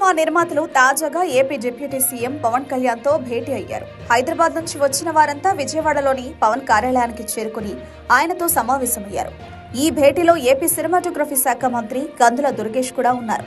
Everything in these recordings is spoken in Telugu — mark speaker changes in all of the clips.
Speaker 1: సినిమా నిర్మాతలు తాజాగా AP deputy CM Pawan Kalyan తో భేటీ అయ్యారు. హైదరాబాద్ నుంచి వచ్చిన వారంతా విజయవాడలోని పవన్ కార్యాలయానికి చేరుకుని ఆయనతో సమావేశమయ్యారు. ఈ భేటీలో ఏపీ సినిమాటోగ్రఫీ శాఖ మంత్రి కందుల దుర్గేష్ కూడా ఉన్నారు.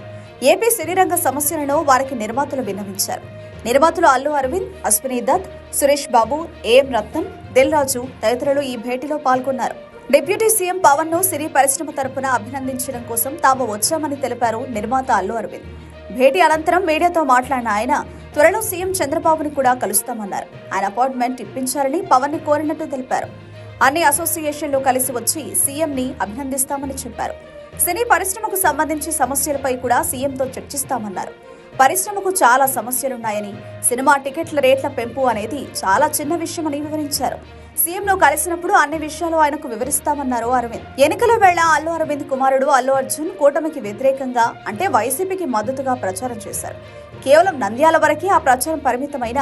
Speaker 1: ఏపీ సినీరంగ సమస్యలను వారికి నిర్మాతలు విన్నవించారు. నిర్మాతలు అల్లు అరవింద్, అశ్విని దత్, సురేష్ బాబు, ఏఎం రత్నం, దిల్ రాజు తదితరులు ఈ భేటీలో పాల్గొన్నారు. డిప్యూటీ సీఎం పవన్ ను సినీ పరిశ్రమ తరపున అభినందించడం కోసం తాము వచ్చామని తెలిపారు నిర్మాత అల్లు అరవింద్. భేటీ అనంతరం మీడియాతో మాట్లాడిన ఆయన త్వరలో సీఎం చంద్రబాబుని కూడా కలుస్తామన్నారు. ఆయన అపాయింట్మెంట్ ఇప్పించాలని పవన్ ని కోరినట్టు తెలిపారు. అన్ని అసోసియేషన్లు కలిసి వచ్చి సీఎం ని అభినందిస్తామని చెప్పారు. సినీ పరిశ్రమకు సంబంధించి సమస్యలపై కూడా సీఎంతో చర్చిస్తామన్నారు. పరిశ్రమకు చాలా సమస్యలున్నాయని, సినిమా టికెట్ల రేట్ల పెంపు అనేది చాలా చిన్న విషయమని వివరించారు. సీఎంను కలిసినప్పుడు అన్ని విషయాలు ఆయనకు వివరిస్తామన్నారు అరవింద్. ఎన్నికల వేళ అల్లు అరవింద్ కుమారుడు అల్లు అర్జున్ కూటమికి వ్యతిరేకంగా అంటే వైసీపీకి మద్దతుగా ప్రచారం చేశారు. కేవలం నంద్యాల వరకే ఆ ప్రచారం పరిమితమైన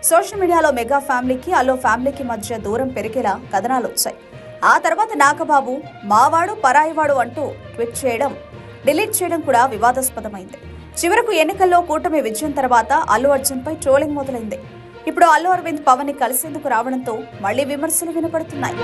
Speaker 1: సోషల్ మీడియాలో మెగా ఫ్యామిలీకి అల్లు ఫ్యామిలీకి మధ్య దూరం పెరిగేలా కథనాలు వచ్చాయి. ఆ తర్వాత నాగబాబు మావాడు పరాయివాడు అంటూ ట్వీట్ చేయడం, డిలీట్ చేయడం కూడా వివాదాస్పదమైంది. చివరకు ఎన్నికల్లో కూటమి విజయం తర్వాత అల్లు అర్జున్ పై ట్రోలింగ్ మొదలైంది. ఇప్పుడు అల్లు అరవింద్ పవన్ ని కలిసేందుకు రావడంతో మళ్లీ విమర్శలు వినపడుతున్నాయి.